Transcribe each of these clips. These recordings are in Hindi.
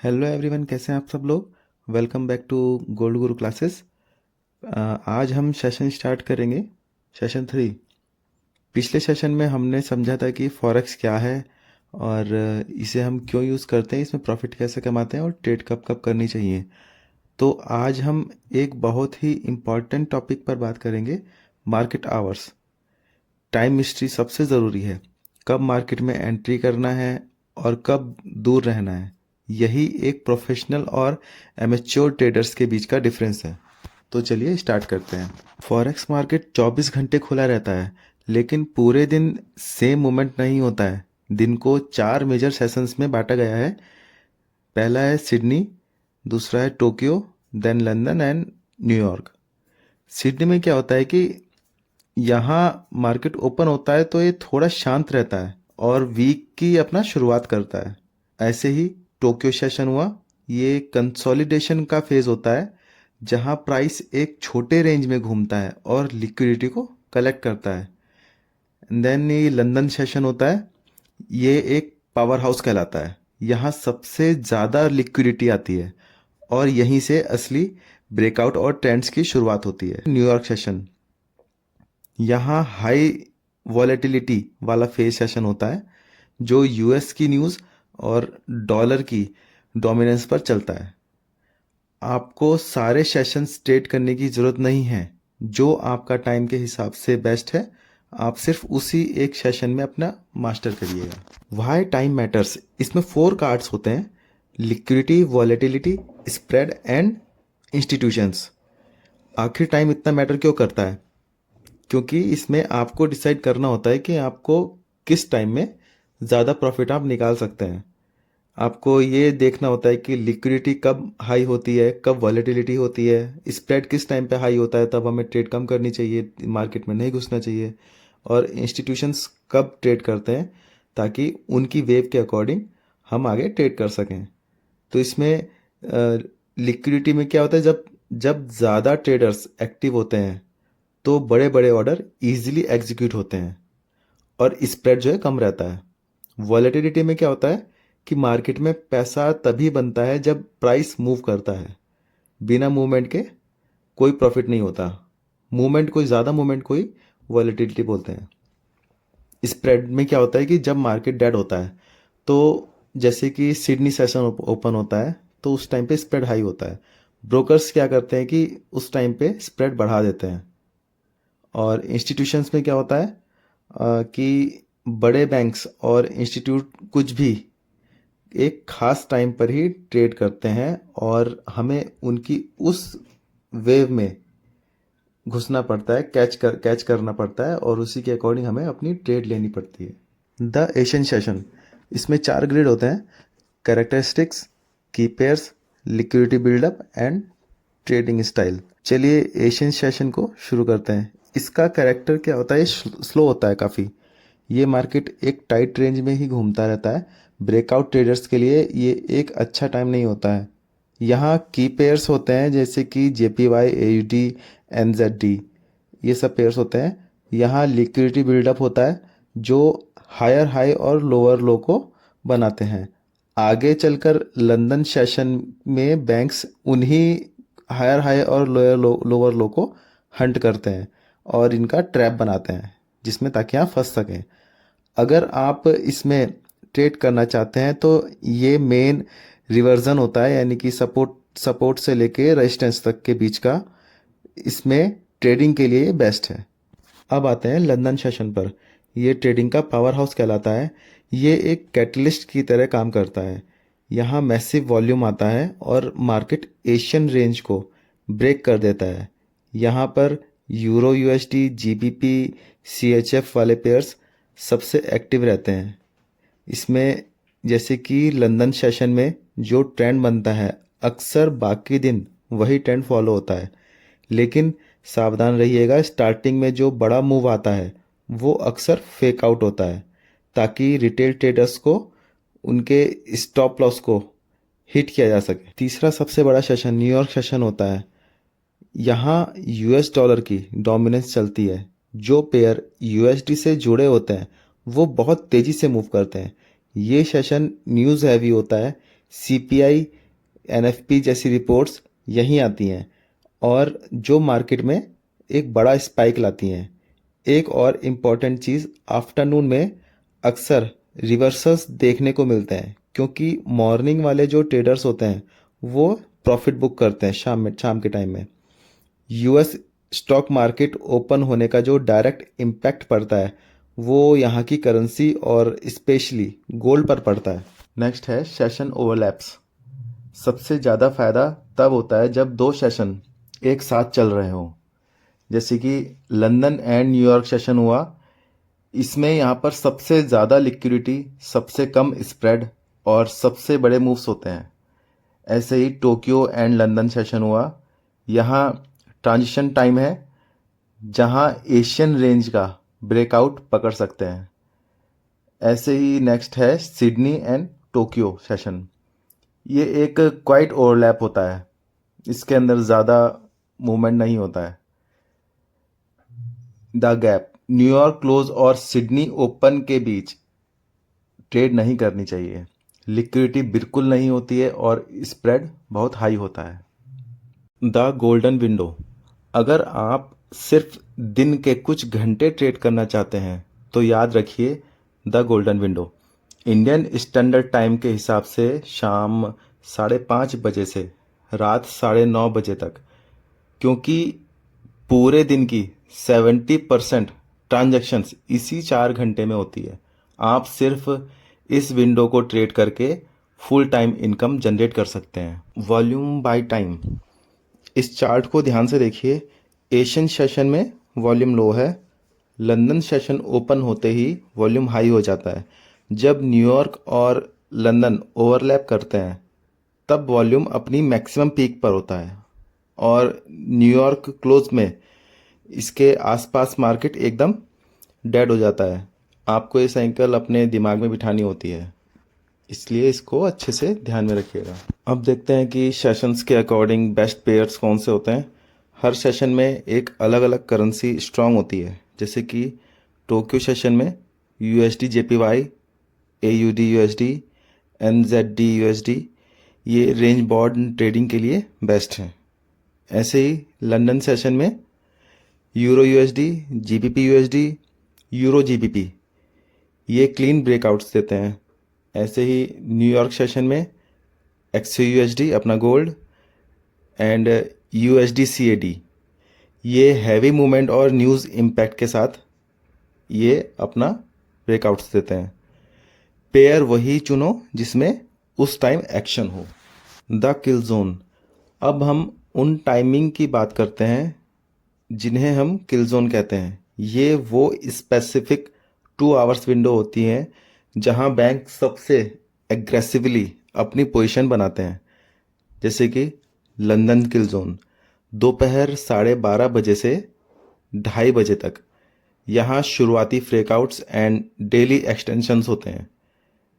हेलो एवरीवन, कैसे हैं आप सब लोग। Welcome back to gold Guru classes. आज हम सेशन स्टार्ट करेंगे, सेशन 3। पिछले सेशन में हमने समझा था कि फॉरेक्स क्या है और इसे हम क्यों यूज़ करते हैं, इसमें प्रॉफिट कैसे कमाते हैं और ट्रेड कब कब करनी चाहिए। तो आज हम एक बहुत ही इम्पॉर्टेंट टॉपिक पर बात करेंगे, मार्केट आवर्स। टाइम हिस्ट्री सबसे ज़रूरी है, कब मार्केट में एंट्री करना है और कब दूर रहना है। यही एक प्रोफेशनल और एमेच्योर ट्रेडर्स के बीच का डिफरेंस है। तो चलिए स्टार्ट करते हैं। फॉरेक्स मार्केट 24 घंटे खुला रहता है, लेकिन पूरे दिन सेम मूवमेंट नहीं होता है। दिन को 4 मेजर सेशंस में बांटा गया है। पहला है सिडनी, दूसरा है Tokyo, then London and New York. Sydney में क्या होता है कि यहाँ मार्केट ओपन होता है तो ये थोड़ा शांत रहता है और वीक की अपना शुरुआत करता है। ऐसे ही टोक्यो सेशन हुआ, ये कंसोलिडेशन का फेज होता है जहाँ प्राइस एक छोटे रेंज में घूमता है और लिक्विडिटी को कलेक्ट करता है। देन ये लंदन सेशन होता है, ये एक पावर हाउस कहलाता है। यहाँ सबसे ज़्यादा लिक्विडिटी आती है और यहीं से असली ब्रेकआउट और ट्रेंड्स की शुरुआत होती है। न्यूयॉर्क सेशन, यहाँ हाई वॉलेटिलिटी वाला फेज सेशन होता है जो यूएस की न्यूज़ और डॉलर की डोमिनेंस पर चलता है। आपको सारे सेशंस ट्रेड करने की ज़रूरत नहीं है, जो आपका टाइम के हिसाब से बेस्ट है आप सिर्फ उसी एक सेशन में अपना मास्टर करिएगा। वाई टाइम मैटर्स, इसमें 4 कार्ड्स होते हैं, liquidity, volatility, spread and institutions. आखिर टाइम इतना मैटर क्यों करता है? क्योंकि इसमें आपको डिसाइड करना होता है कि आपको किस टाइम में ज़्यादा प्रॉफिट आप निकाल सकते हैं। आपको ये देखना होता है कि लिक्विडिटी कब हाई होती है, कब वॉलेटिलिटी होती है, स्प्रेड किस टाइम पे हाई होता है, तब हमें ट्रेड कम करनी चाहिए, मार्केट में नहीं घुसना चाहिए। और इंस्टीट्यूशंस कब ट्रेड करते हैं ताकि उनकी वेव के अकॉर्डिंग हम आगे ट्रेड कर सकें। तो इसमें लिक्विडिटी में क्या होता है, जब जब ज़्यादा ट्रेडर्स एक्टिव होते हैं तो बड़े बड़े ऑर्डर इजीली एग्जीक्यूट होते हैं और स्प्रेड जो है कम रहता है। वॉलेटिलिटी में क्या होता है कि मार्केट में पैसा तभी बनता है जब प्राइस मूव करता है। बिना मूवमेंट के कोई प्रॉफिट नहीं होता। मूवमेंट कोई ज़्यादा मूवमेंट कोई वॉलेटिलिटी बोलते हैं। स्प्रेड में क्या होता है कि जब मार्केट डेड होता है, तो जैसे कि सिडनी सेशन ओपन होता है तो उस टाइम पे स्प्रेड हाई होता है। ब्रोकर्स क्या करते हैं कि उस टाइम पे स्प्रेड बढ़ा देते हैं। और इंस्टीट्यूशंस में क्या होता है कि बड़े बैंक्स और इंस्टीट्यूट कुछ भी एक खास टाइम पर ही ट्रेड करते हैं और हमें उनकी उस वेव में घुसना पड़ता है, कैच करना पड़ता है और उसी के अकॉर्डिंग हमें अपनी ट्रेड लेनी पड़ती है। द एशियन सेशन, इसमें 4 ग्रेड होते हैं, कैरेक्टरिस्टिक्स, की pairs, liquidity buildup and trading style. चलिए एशियन सेशन को शुरू करते हैं। इसका कैरेक्टर क्या होता है, स्लो होता है काफ़ी। ये मार्केट एक टाइट रेंज में ही घूमता रहता है। ब्रेकआउट ट्रेडर्स के लिए ये एक अच्छा टाइम नहीं होता है। यहाँ की पेयर्स होते हैं जैसे कि JPY, AUD, NZD, ये सब पेयर्स होते हैं। यहाँ लिक्विडिटी बिल्डअप होता है जो हायर हाई और लोअर लो को बनाते हैं। आगे चलकर लंदन सेशन में बैंक्स उन्हीं हायर हाई और लोअर लो को हंट करते हैं और इनका ट्रैप बनाते हैं जिसमें ताकि आप फंस सकें। अगर आप इसमें ट्रेड करना चाहते हैं तो ये मेन रिवर्जन होता है, यानी कि सपोर्ट से लेके रेजिस्टेंस तक के बीच का, इसमें ट्रेडिंग के लिए बेस्ट है। अब आते हैं लंदन सेशन पर। ये ट्रेडिंग का पावर हाउस कहलाता है। ये एक कैटलिस्ट की तरह काम करता है। यहाँ मैसिव वॉल्यूम आता है और मार्केट एशियन रेंज को ब्रेक कर देता है। यहाँ पर यूरो USD, GBP, CHF वाले पेयर्स सबसे एक्टिव रहते हैं। इसमें जैसे कि लंदन सेशन में जो ट्रेंड बनता है अक्सर बाकी दिन वही ट्रेंड फॉलो होता है। लेकिन सावधान रहिएगा, स्टार्टिंग में जो बड़ा मूव आता है वो अक्सर फेक आउट होता है ताकि रिटेल ट्रेडर्स को उनके स्टॉप लॉस को हिट किया जा सके। तीसरा सबसे बड़ा सेशन न्यूयॉर्क सेशन होता है। यहाँ US डॉलर की डोमिनेंस चलती है। जो पेयर USD से जुड़े होते हैं वो बहुत तेज़ी से मूव करते हैं। ये सेशन न्यूज़ हैवी होता है। सीपीआई, एनएफपी जैसी रिपोर्ट्स यहीं आती हैं और जो मार्केट में एक बड़ा स्पाइक लाती हैं। एक और इम्पॉर्टेंट चीज़, आफ्टरनून में अक्सर रिवर्सल्स देखने को मिलते हैं क्योंकि मॉर्निंग वाले जो ट्रेडर्स होते हैं वो प्रॉफिट बुक करते हैं शाम के टाइम में। यूएस स्टॉक मार्केट ओपन होने का जो डायरेक्ट इम्पैक्ट पड़ता है वो यहाँ की करेंसी और स्पेशली गोल्ड पर पड़ता है। नेक्स्ट है सेशन ओवरलैप्स। सबसे ज़्यादा फ़ायदा तब होता है जब दो सेशन एक साथ चल रहे हों, जैसे कि लंदन एंड न्यूयॉर्क सेशन हुआ। इसमें यहाँ पर सबसे ज़्यादा लिक्विडिटी, सबसे कम स्प्रेड और सबसे बड़े मूव्स होते हैं। ऐसे ही टोक्यो एंड लंदन सेशन हुआ। यहाँ ट्रांजिशन टाइम है जहाँ एशियन रेंज का ब्रेकआउट पकड़ सकते हैं। ऐसे ही नेक्स्ट है सिडनी एंड टोक्यो सेशन। ये एक क्वाइट ओवरलैप होता है, इसके अंदर ज़्यादा मूवमेंट नहीं होता है। द गैप, न्यूयॉर्क क्लोज और सिडनी ओपन के बीच ट्रेड नहीं करनी चाहिए। लिक्विडिटी बिल्कुल नहीं होती है और स्प्रेड बहुत हाई होता है। द गोल्डन विंडो, अगर आप सिर्फ दिन के कुछ घंटे ट्रेड करना चाहते हैं तो याद रखिए the golden window. Indian standard time के हिसाब से शाम 5:30 बजे से रात 9:30 बजे तक, क्योंकि पूरे दिन की 70% ट्रांजैक्शंस इसी 4 घंटे में होती है। आप सिर्फ इस विंडो को ट्रेड करके फुल टाइम इनकम जनरेट कर सकते हैं। वॉल्यूम बाय टाइम, इस चार्ट को ध्यान से देखिए। एशियन सेशन में वॉल्यूम लो है, लंदन सेशन ओपन होते ही वॉल्यूम हाई हो जाता है। जब न्यूयॉर्क और लंदन ओवरलैप करते हैं तब वॉल्यूम अपनी मैक्सिमम पीक पर होता है और न्यूयॉर्क क्लोज में इसके आसपास मार्केट एकदम डेड हो जाता है। आपको ये साइकिल अपने दिमाग में बिठानी होती है, इसलिए इसको अच्छे से ध्यान में रखिएगा। अब देखते हैं कि सेशंस के अकॉर्डिंग बेस्ट पेयर्स कौन से होते हैं। हर सेशन में एक अलग अलग करेंसी स्ट्रांग होती है, जैसे कि टोक्यो सेशन में USD JPY, AUD USD, NZD USD, ये रेंज बाउंड ट्रेडिंग के लिए बेस्ट हैं। ऐसे ही लंदन सेशन में euro USD, GBP USD, euro GBP, ये क्लीन ब्रेकआउट्स देते हैं। ऐसे ही न्यूयॉर्क सेशन में एक्सयू यूएसडी अपना गोल्ड एंड यूएसडी सीएडी, ये हैवी मूवमेंट और न्यूज़ इम्पैक्ट के साथ ये अपना ब्रेकआउट्स देते हैं। पेयर वही चुनो जिसमें उस टाइम एक्शन हो। द किल जोन, अब हम उन टाइमिंग की बात करते हैं जिन्हें हम किल जोन कहते हैं। ये वो स्पेसिफिक 2 आवर्स विंडो होती हैं जहां बैंक सबसे एग्रेसिवली अपनी पोजीशन बनाते हैं, जैसे कि लंदन किल जोन दोपहर 12:30 बजे से 2:30 बजे तक। यहाँ शुरुआती ब्रेकआउट्स एंड डेली एक्सटेंशंस होते हैं।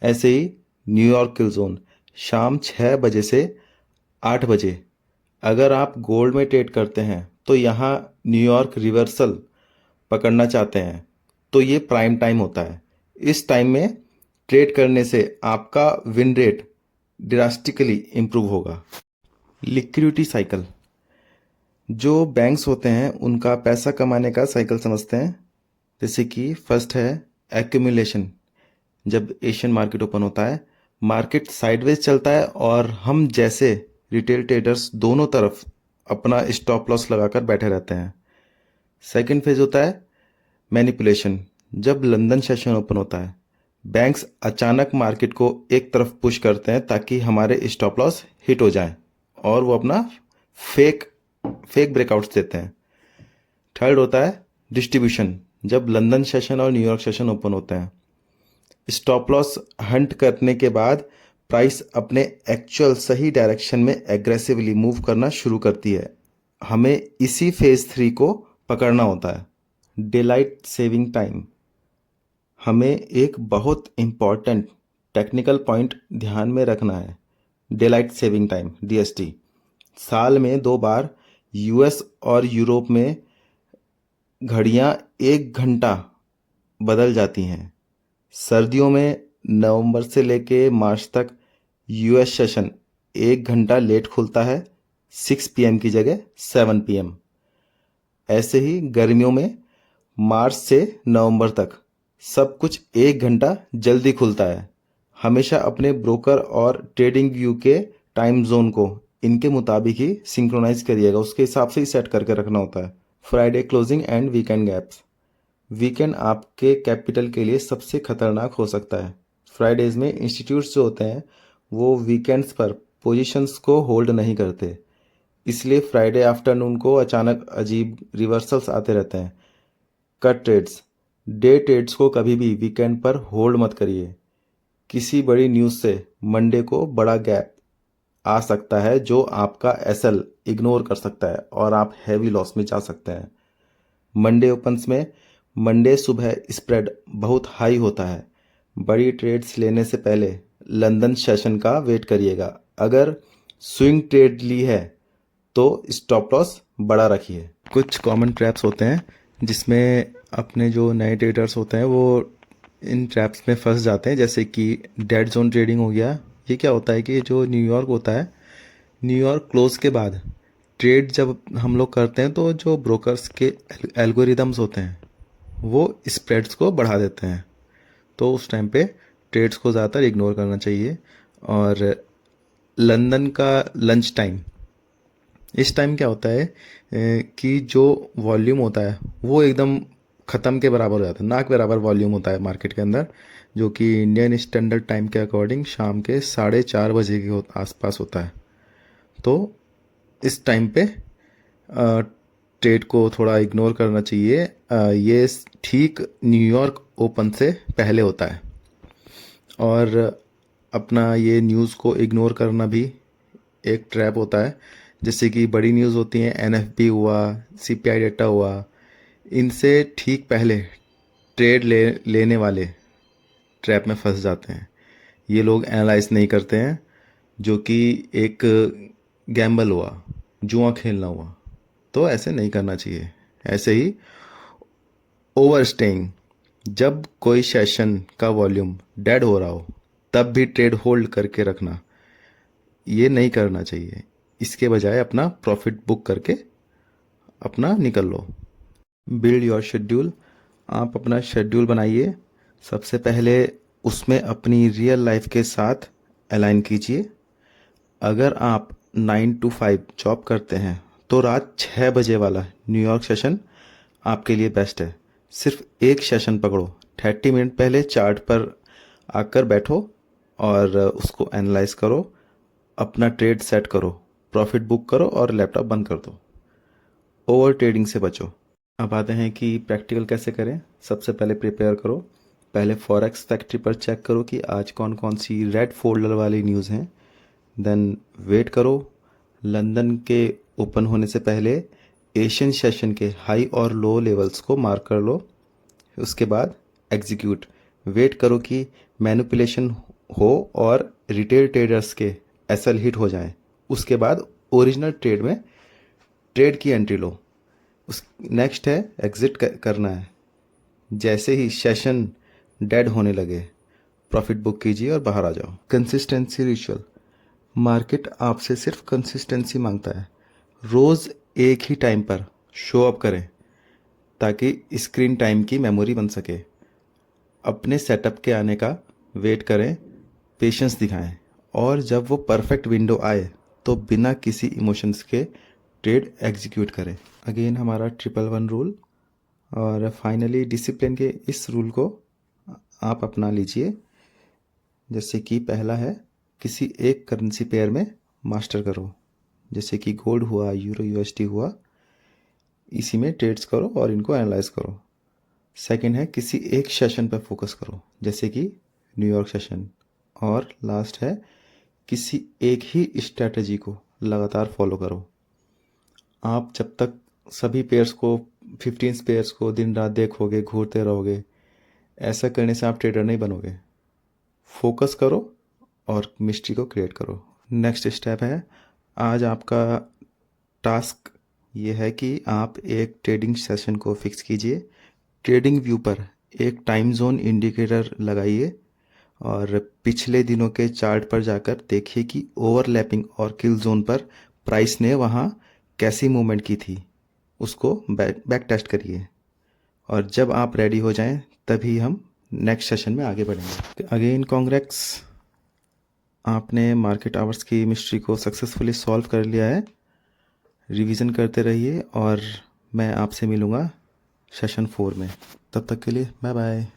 ऐसे ही न्यूयॉर्क किल जोन शाम 6 बजे से 8 बजे। अगर आप गोल्ड में ट्रेड करते हैं तो यहाँ न्यूयॉर्क रिवर्सल पकड़ना चाहते हैं तो ये प्राइम टाइम होता है। इस टाइम में ट्रेड करने से आपका विन रेट ड्रास्टिकली इम्प्रूव होगा। लिक्विडिटी साइकिल, जो बैंक्स होते हैं उनका पैसा कमाने का साइकिल समझते हैं। जैसे कि फर्स्ट है एक्यूमुलेशन। जब एशियन मार्केट ओपन होता है, मार्केट साइडवेज चलता है और हम जैसे रिटेल ट्रेडर्स दोनों तरफ अपना स्टॉप लॉस लगाकर बैठे रहते हैं। सेकंड फेज होता है मैनिपुलेशन। जब लंदन सेशन ओपन होता है, बैंक्स अचानक मार्केट को एक तरफ पुश करते हैं ताकि हमारे स्टॉप लॉस हिट हो जाएं और वो अपना फेक ब्रेकआउट्स देते हैं। थर्ड होता है डिस्ट्रीब्यूशन। जब लंदन सेशन और न्यूयॉर्क सेशन ओपन होते हैं, स्टॉप लॉस हंट करने के बाद प्राइस अपने एक्चुअल सही डायरेक्शन में एग्रेसिवली मूव करना शुरू करती है। हमें इसी फेज 3 को पकड़ना होता है। डेलाइट सेविंग टाइम, हमें एक बहुत इम्पॉर्टेंट टेक्निकल पॉइंट ध्यान में रखना है। डेलाइट सेविंग टाइम डीएसटी साल में 2 बार यूएस और यूरोप में घड़ियां 1 घंटा बदल जाती हैं। सर्दियों में नवंबर से लेके मार्च तक यूएस सेशन 1 घंटा लेट खुलता है, 6 पीएम की जगह 7 पीएम। ऐसे ही गर्मियों में मार्च से नवंबर तक सब कुछ 1 घंटा जल्दी खुलता है। हमेशा अपने ब्रोकर और ट्रेडिंग व्यू के टाइम जोन को इनके मुताबिक ही सिंक्रोनाइज करिएगा, उसके हिसाब से ही सेट करके रखना होता है। Friday closing and weekend gaps. Weekend आपके कैपिटल के लिए सबसे खतरनाक हो सकता है। फ्राइडेज में इंस्टीट्यूट्स जो होते हैं वो वीकेंड्स पर पोजीशंस को होल्ड नहीं करते, इसलिए फ्राइडे आफ्टरनून को अचानक अजीब रिवर्सल्स आते रहते हैं। Cut trades. डे ट्रेड्स को कभी भी वीकेंड पर होल्ड मत करिए। किसी बड़ी न्यूज़ से मंडे को बड़ा गैप आ सकता है जो आपका एसएल इग्नोर कर सकता है और आप हैवी लॉस में जा सकते हैं। मंडे ओपन्स में मंडे सुबह स्प्रेड बहुत हाई होता है। बड़ी ट्रेड्स लेने से पहले लंदन सेशन का वेट करिएगा। अगर स्विंग ट्रेड ली है तो स्टॉप लॉस बड़ा रखिए। कुछ कॉमन ट्रैप्स होते हैं जिसमें अपने जो नए ट्रेडर्स होते हैं वो इन ट्रैप्स में फंस जाते हैं, जैसे कि डेड जोन ट्रेडिंग हो गया। ये क्या होता है कि जो न्यूयॉर्क होता है, न्यूयॉर्क क्लोज के बाद ट्रेड जब हम लोग करते हैं तो जो ब्रोकर्स के एल्गोरिदम्स होते हैं वो स्प्रेड्स को बढ़ा देते हैं, तो उस टाइम पे ट्रेड्स को ज़्यादातर इग्नोर करना चाहिए। और लंदन का लंच टाइम, इस टाइम क्या होता है कि जो वॉल्यूम होता है वो एकदम ख़त्म के बराबर हो जाता है, ना के बराबर वॉल्यूम होता है मार्केट के अंदर, जो कि इंडियन स्टैंडर्ड टाइम के अकॉर्डिंग शाम के 4:30 बजे के आसपास होता है। तो इस टाइम पे ट्रेड को थोड़ा इग्नोर करना चाहिए। ये ठीक न्यूयॉर्क ओपन से पहले होता है। और अपना ये न्यूज़ को इग्नोर करना भी एक ट्रैप होता है, जैसे कि बड़ी न्यूज़ होती हैं, एनएफपी हुआ, सीपीआई डेटा हुआ, इनसे ठीक पहले ट्रेड लेने वाले ट्रैप में फंस जाते हैं। ये लोग एनालाइज नहीं करते हैं, जो कि एक गैम्बल हुआ, जुआ खेलना हुआ, तो ऐसे नहीं करना चाहिए। ऐसे ही ओवर स्टेइंग, जब कोई सेशन का वॉल्यूम डेड हो रहा हो तब भी ट्रेड होल्ड करके रखना, ये नहीं करना चाहिए। इसके बजाय अपना प्रॉफिट बुक करके अपना निकल लो। Build your schedule. आप अपना शेड्यूल बनाइए। सबसे पहले उसमें अपनी रियल लाइफ के साथ अलाइन कीजिए। अगर आप 9 to 5 जॉब करते हैं तो रात 6 बजे वाला न्यूयॉर्क सेशन आपके लिए बेस्ट है। सिर्फ एक सेशन पकड़ो, 30 मिनट पहले चार्ट पर आकर बैठो और उसको एनालाइज करो, अपना ट्रेड सेट करो, प्रॉफिट बुक करो और लैपटॉप बंद कर दो। ओवर ट्रेडिंग से बचो। अब आते हैं कि प्रैक्टिकल कैसे करें। सबसे पहले प्रिपेयर करो। पहले फॉरेक्स फैक्ट्री पर चेक करो कि आज कौन कौन सी रेड फोल्डर वाली न्यूज़ हैं। देन वेट करो। लंदन के ओपन होने से पहले एशियन सेशन के हाई और लो लेवल्स को मार्क कर लो। उसके बाद एग्जीक्यूट। वेट करो कि मैनिपुलेशन हो और रिटेल ट्रेडर्स के एसएल हिट हो जाएं। उसके बाद ओरिजिनल ट्रेड में ट्रेड की एंट्री लो। उस नेक्स्ट है एग्जिट करना है। जैसे ही सेशन डेड होने लगे प्रॉफिट बुक कीजिए और बाहर आ जाओ। Consistency ritual. मार्केट आपसे सिर्फ कंसिस्टेंसी मांगता है। रोज़ एक ही टाइम पर शो अप करें ताकि स्क्रीन टाइम की मेमोरी बन सके। अपने सेटअप के आने का वेट करें, पेशेंस दिखाएं और जब वो परफेक्ट विंडो आए तो बिना किसी इमोशंस के ट्रेड एग्जीक्यूट करें। अगेन हमारा 111 रूल। और फाइनली डिसिप्लिन के इस रूल को आप अपना लीजिए। जैसे कि पहला है, किसी एक करेंसी पेयर में मास्टर करो, जैसे कि गोल्ड हुआ, यूरो यूएसडी हुआ, इसी में ट्रेड्स करो और इनको एनालाइज करो। सेकंड है, किसी एक सेशन पर फोकस करो, जैसे कि न्यूयॉर्क सेशन। और लास्ट है, किसी एक ही स्ट्रैटेजी को लगातार फॉलो करो। आप जब तक सभी पेयर्स को, 15 पेयर्स को दिन रात देखोगे, घूरते रहोगे, ऐसा करने से आप ट्रेडर नहीं बनोगे। फोकस करो और मिस्ट्री को क्रिएट करो। नेक्स्ट स्टेप है, आज आपका टास्क ये है कि आप एक ट्रेडिंग सेशन को फिक्स कीजिए। ट्रेडिंग व्यू पर एक टाइम जोन इंडिकेटर लगाइए और पिछले दिनों के चार्ट पर जाकर देखिए कि ओवरलैपिंग और किल जोन पर प्राइस ने वहाँ कैसी मूवमेंट की थी, उसको बैक टेस्ट करिए। और जब आप रेडी हो जाएं तभी हम नेक्स्ट सेशन में आगे बढ़ेंगे। अगेन कॉन्ग्रेट्स, आपने मार्केट आवर्स की मिस्ट्री को सक्सेसफुली सॉल्व कर लिया है। रिवीजन करते रहिए और मैं आपसे मिलूँगा सेशन 4 में। तब तक के लिए बाय बाय।